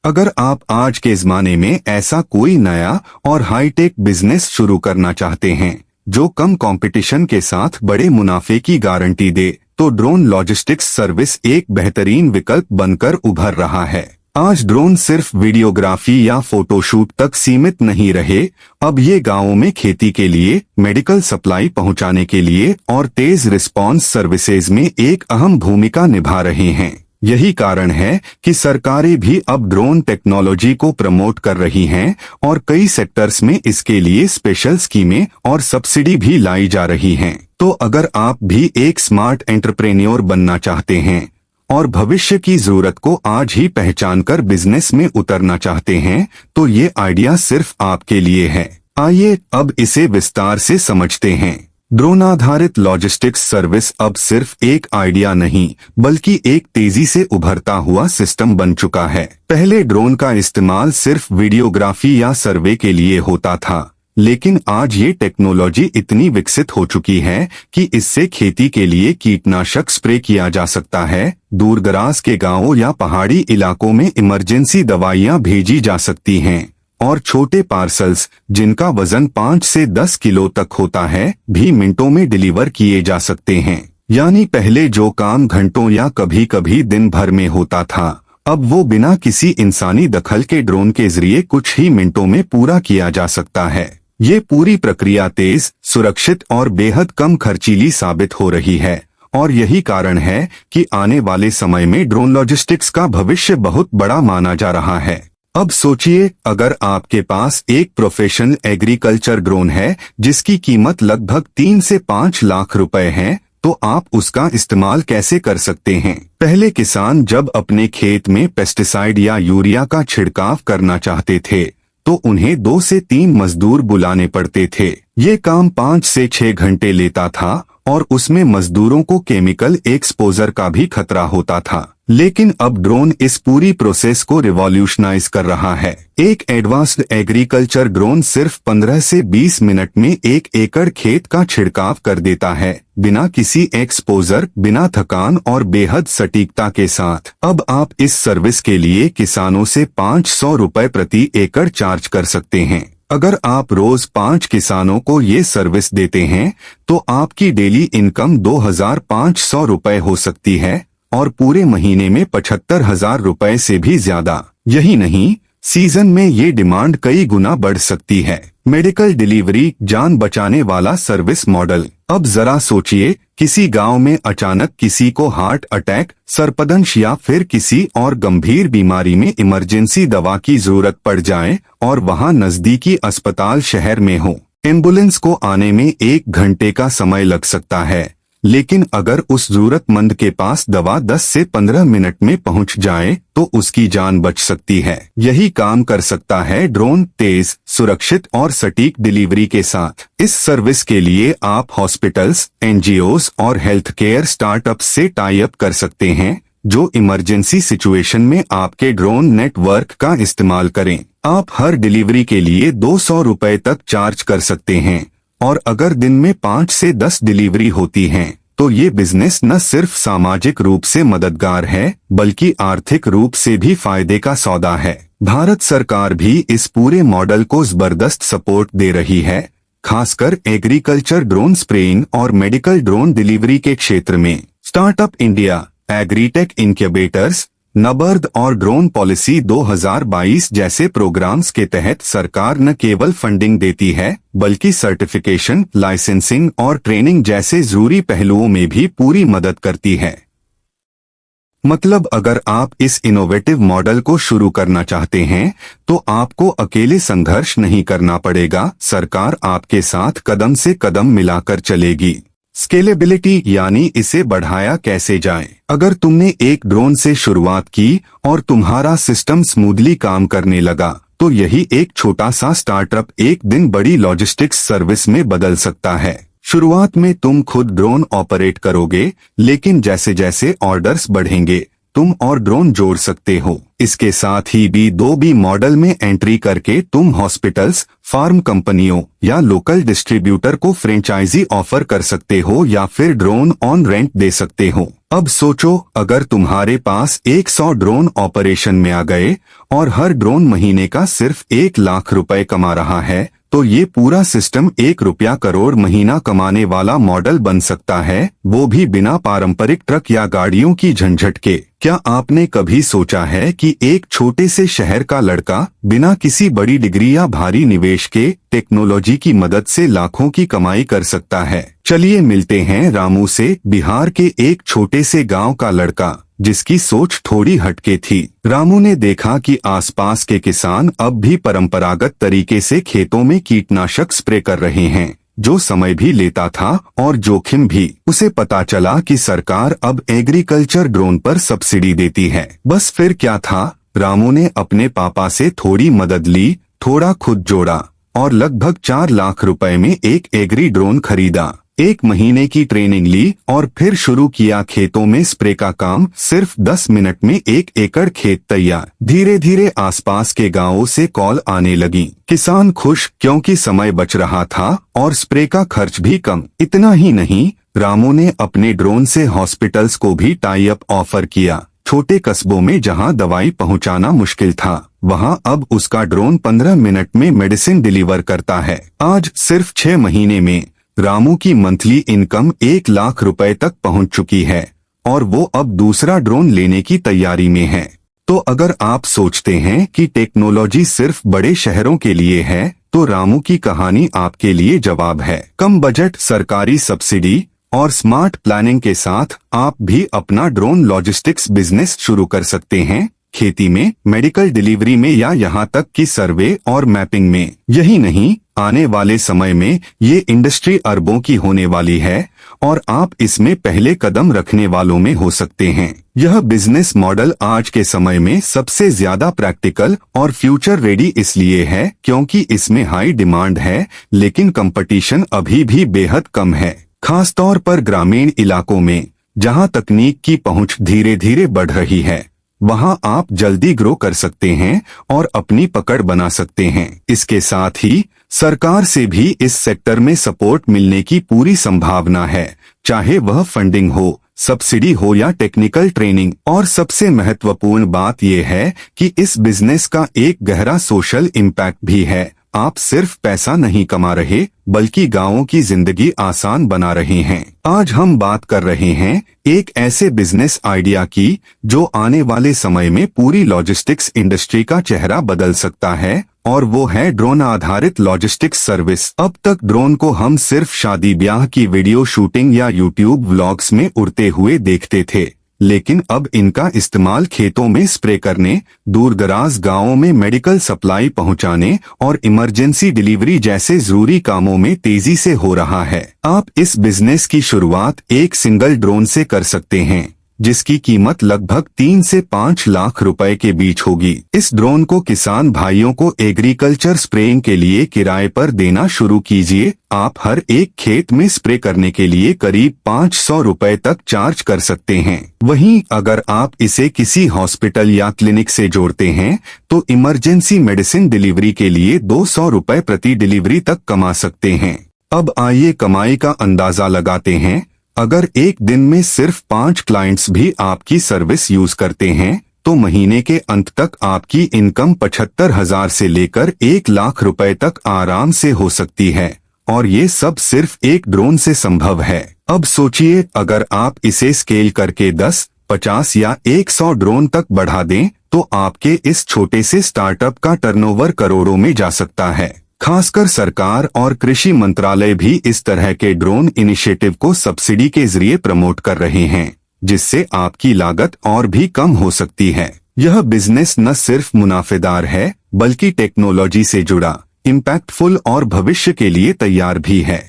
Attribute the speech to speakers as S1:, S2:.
S1: अगर आप आज के ज़माने में ऐसा कोई नया और हाईटेक बिजनेस शुरू करना चाहते हैं जो कम कंपटीशन के साथ बड़े मुनाफे की गारंटी दे, तो ड्रोन लॉजिस्टिक्स सर्विस एक बेहतरीन विकल्प बनकर उभर रहा है। आज ड्रोन सिर्फ वीडियोग्राफी या फोटोशूट तक सीमित नहीं रहे, अब ये गांवों में खेती के लिए, मेडिकल सप्लाई पहुंचाने के लिए और तेज रिस्पांस सर्विसेज में एक अहम भूमिका निभा रहे हैं। यही कारण है कि सरकारें भी अब ड्रोन टेक्नोलॉजी को प्रमोट कर रही हैं और कई सेक्टर्स में इसके लिए स्पेशल स्कीमें और सब्सिडी भी लाई जा रही हैं। तो अगर आप भी एक स्मार्ट एंटरप्रेन्योर बनना चाहते हैं और भविष्य की जरूरत को आज ही पहचानकर बिजनेस में उतरना चाहते हैं, तो ये आइडिया सिर्फ आपके लिए है। आइए अब इसे विस्तार से समझते हैं। ड्रोन आधारित लॉजिस्टिक्स सर्विस अब सिर्फ एक आइडिया नहीं, बल्कि एक तेजी से उभरता हुआ सिस्टम बन चुका है। पहले ड्रोन का इस्तेमाल सिर्फ वीडियोग्राफी या सर्वे के लिए होता था, लेकिन आज ये टेक्नोलॉजी इतनी विकसित हो चुकी है कि इससे खेती के लिए कीटनाशक स्प्रे किया जा सकता है, दूरदराज के गांवों या पहाड़ी इलाकों में इमरजेंसी दवाइयां भेजी जा सकती हैं और छोटे पार्सल्स जिनका वजन 5 से 10 किलो तक होता है भी मिनटों में डिलीवर किए जा सकते हैं। यानी पहले जो काम घंटों या कभी कभी दिन भर में होता था, अब वो बिना किसी इंसानी दखल के ड्रोन के जरिए कुछ ही मिनटों में पूरा किया जा सकता है। ये पूरी प्रक्रिया तेज, सुरक्षित और बेहद कम खर्चीली साबित हो रही है और यही कारण है कि आने वाले समय में ड्रोन लॉजिस्टिक्स का भविष्य बहुत बड़ा माना जा रहा है। अब सोचिए, अगर आपके पास एक प्रोफेशनल एग्रीकल्चर ड्रोन है जिसकी कीमत लगभग 3 से 5 लाख रुपए है, तो आप उसका इस्तेमाल कैसे कर सकते हैं? पहले किसान जब अपने खेत में पेस्टिसाइड या यूरिया का छिड़काव करना चाहते थे तो उन्हें 2 से 3 मजदूर बुलाने पड़ते थे। ये काम 5 से 6 घंटे लेता था और उसमें मजदूरों को केमिकल एक्सपोजर का भी खतरा होता था। लेकिन अब ड्रोन इस पूरी प्रोसेस को रिवॉल्यूशनाइज कर रहा है। एक एडवांस्ड एग्रीकल्चर ड्रोन सिर्फ 15 से 20 मिनट में 1 एकड़ खेत का छिड़काव कर देता है, बिना किसी एक्सपोजर, बिना थकान और बेहद सटीकता के साथ। अब आप इस सर्विस के लिए किसानों से 500 रुपए प्रति एकड़ चार्ज कर सकते हैं। अगर आप रोज 5 किसानों को ये सर्विस देते हैं तो आपकी डेली इनकम 2500 रुपए हो सकती है और पूरे महीने में 75,000 रुपए से भी ज्यादा। यही नहीं, सीजन में ये डिमांड कई गुना बढ़ सकती है। मेडिकल डिलीवरी, जान बचाने वाला सर्विस मॉडल। अब जरा सोचिए, किसी गांव में अचानक किसी को हार्ट अटैक, सर्पदंश या फिर किसी और गंभीर बीमारी में इमरजेंसी दवा की जरूरत पड़ जाए और वहां नजदीकी अस्पताल शहर में हो। एम्बुलेंस को आने में 1 घंटे का समय लग सकता है, लेकिन अगर उस जरूरतमंद के पास दवा 10 से 15 मिनट में पहुंच जाए तो उसकी जान बच सकती है। यही काम कर सकता है ड्रोन, तेज, सुरक्षित और सटीक डिलीवरी के साथ। इस सर्विस के लिए आप हॉस्पिटल्स, एनजीओज और हेल्थ केयर स्टार्टअप्स से टाई अप कर सकते हैं जो इमरजेंसी सिचुएशन में आपके ड्रोन नेटवर्क का इस्तेमाल करें। आप हर डिलीवरी के लिए 200 रुपए तक चार्ज कर सकते हैं और अगर दिन में 5 से 10 डिलीवरी होती हैं, तो ये बिजनेस न सिर्फ सामाजिक रूप से मददगार है, बल्कि आर्थिक रूप से भी फायदे का सौदा है। भारत सरकार भी इस पूरे मॉडल को जबरदस्त सपोर्ट दे रही है, खासकर एग्रीकल्चर ड्रोन स्प्रेइंग और मेडिकल ड्रोन डिलीवरी के क्षेत्र में। Startup India, agritech incubators, NABARD और ड्रोन पॉलिसी 2022 जैसे प्रोग्राम्स के तहत सरकार न केवल फंडिंग देती है, बल्कि सर्टिफिकेशन, लाइसेंसिंग और ट्रेनिंग जैसे जरूरी पहलुओं में भी पूरी मदद करती है। मतलब अगर आप इस इनोवेटिव मॉडल को शुरू करना चाहते हैं तो आपको अकेले संघर्ष नहीं करना पड़ेगा, सरकार आपके साथ कदम से कदम मिलाकर चलेगी। स्केलेबिलिटी यानी इसे बढ़ाया कैसे जाए। अगर तुमने एक ड्रोन से शुरुआत की और तुम्हारा सिस्टम स्मूथली काम करने लगा, तो यही एक छोटा सा स्टार्टअप एक दिन बड़ी लॉजिस्टिक्स सर्विस में बदल सकता है। शुरुआत में तुम खुद ड्रोन ऑपरेट करोगे, लेकिन जैसे जैसे ऑर्डर्स बढ़ेंगे, तुम और ड्रोन जोड़ सकते हो। इसके साथ ही B2B मॉडल में एंट्री करके तुम हॉस्पिटल्स, फार्म कंपनियों या लोकल डिस्ट्रीब्यूटर को फ्रेंचाइजी ऑफर कर सकते हो या फिर ड्रोन ऑन रेंट दे सकते हो। अब सोचो, अगर तुम्हारे पास 100 ड्रोन ऑपरेशन में आ गए और हर ड्रोन महीने का सिर्फ 1 लाख रुपए कमा रहा है, तो ये पूरा सिस्टम 1 रुपया करोड़ महीना कमाने वाला मॉडल बन सकता है, वो भी बिना पारंपरिक ट्रक या गाड़ियों की झंझट के। क्या आपने कभी सोचा है कि एक छोटे से शहर का लड़का बिना किसी बड़ी डिग्री या भारी निवेश के टेक्नोलॉजी की मदद से लाखों की कमाई कर सकता है? चलिए मिलते हैं रामू से, बिहार के एक छोटे से गांव का लड़का जिसकी सोच थोड़ी हटके थी। रामू ने देखा कि आसपास के किसान अब भी परंपरागत तरीके से खेतों में कीटनाशक स्प्रे कर रहे हैं, जो समय भी लेता था और जोखिम भी। उसे पता चला कि सरकार अब एग्रीकल्चर ड्रोन पर सब्सिडी देती है। बस फिर क्या था, रामू ने अपने पापा से थोड़ी मदद ली, थोड़ा खुद जोड़ा और लगभग 4 लाख रुपए में एक एग्री ड्रोन खरीदा। 1 महीने की ट्रेनिंग ली और फिर शुरू किया खेतों में स्प्रे का काम। सिर्फ 10 मिनट में 1 एकड़ खेत तैयार। धीरे धीरे आसपास के गांवों से कॉल आने लगी। किसान खुश, क्योंकि समय बच रहा था और स्प्रे का खर्च भी कम। इतना ही नहीं, रामू ने अपने ड्रोन से हॉस्पिटल्स को भी टाई अप ऑफर किया। छोटे कस्बों में जहां दवाई पहुंचाना मुश्किल था, वहां अब उसका ड्रोन 15 मिनट में मेडिसिन डिलीवर करता है। आज सिर्फ 6 महीने में रामू की मंथली इनकम 1 लाख रुपए तक पहुंच चुकी है और वो अब दूसरा ड्रोन लेने की तैयारी में है। तो अगर आप सोचते हैं कि टेक्नोलॉजी सिर्फ बड़े शहरों के लिए है, तो रामू की कहानी आपके लिए जवाब है। कम बजट, सरकारी सब्सिडी और स्मार्ट प्लानिंग के साथ आप भी अपना ड्रोन लॉजिस्टिक्स बिजनेस शुरू कर सकते हैं। खेती में, मेडिकल डिलीवरी में या यहाँ तक कि सर्वे और मैपिंग में। यही नहीं, आने वाले समय में ये इंडस्ट्री अरबों की होने वाली है और आप इसमें पहले कदम रखने वालों में हो सकते हैं। यह बिजनेस मॉडल आज के समय में सबसे ज्यादा प्रैक्टिकल और फ्यूचर रेडी इसलिए है क्योंकि इसमें हाई डिमांड है, लेकिन कंपटीशन अभी भी बेहद कम है, खासतौर पर ग्रामीण इलाकों में जहां तकनीक की पहुंच धीरे धीरे बढ़ रही है। वहां आप जल्दी ग्रो कर सकते हैं और अपनी पकड़ बना सकते हैं। इसके साथ ही सरकार से भी इस सेक्टर में सपोर्ट मिलने की पूरी संभावना है, चाहे वह फंडिंग हो, सब्सिडी हो या टेक्निकल ट्रेनिंग। और सबसे महत्वपूर्ण बात यह है कि इस बिजनेस का एक गहरा सोशल इम्पैक्ट भी है। आप सिर्फ पैसा नहीं कमा रहे, बल्कि गांवों की जिंदगी आसान बना रहे हैं। आज हम बात कर रहे हैं एक ऐसे बिजनेस आइडिया की जो आने वाले समय में पूरी लॉजिस्टिक्स इंडस्ट्री का चेहरा बदल सकता है, और वो है ड्रोन आधारित लॉजिस्टिक्स सर्विस। अब तक ड्रोन को हम सिर्फ शादी ब्याह की वीडियो शूटिंग या यूट्यूब व्लॉग्स में उड़ते हुए देखते थे, लेकिन अब इनका इस्तेमाल खेतों में स्प्रे करने, दूरदराज गांवों में मेडिकल सप्लाई पहुंचाने और इमरजेंसी डिलीवरी जैसे जरूरी कामों में तेजी से हो रहा है। आप इस बिजनेस की शुरुआत एक सिंगल ड्रोन से कर सकते हैं, जिसकी कीमत लगभग 3 से 5 लाख रुपए के बीच होगी। इस ड्रोन को किसान भाइयों को एग्रीकल्चर स्प्रेइंग के लिए किराए पर देना शुरू कीजिए। आप हर एक खेत में स्प्रे करने के लिए करीब 500 रुपए तक चार्ज कर सकते हैं। वहीं अगर आप इसे किसी हॉस्पिटल या क्लिनिक से जोड़ते हैं, तो इमरजेंसी मेडिसिन डिलीवरी के लिए 200 रुपए प्रति डिलीवरी तक कमा सकते हैं। अब आइए कमाई का अंदाजा लगाते हैं। अगर एक दिन में सिर्फ 5 क्लाइंट्स भी आपकी सर्विस यूज करते हैं, तो महीने के अंत तक आपकी इनकम 75,000 से लेकर 1 लाख रुपए तक आराम से हो सकती है, और ये सब सिर्फ एक ड्रोन से संभव है। अब सोचिए, अगर आप इसे स्केल करके 10, 50 या 100 ड्रोन तक बढ़ा दें, तो आपके इस छोटे से स्टार्टअप का टर्नओवर करोड़ों में जा सकता है। खासकर सरकार और कृषि मंत्रालय भी इस तरह के ड्रोन इनिशिएटिव को सब्सिडी के जरिए प्रमोट कर रहे हैं, जिससे आपकी लागत और भी कम हो सकती है। यह बिजनेस न सिर्फ मुनाफेदार है, बल्कि टेक्नोलॉजी से जुड़ा, इम्पैक्टफुल और भविष्य के लिए तैयार भी है।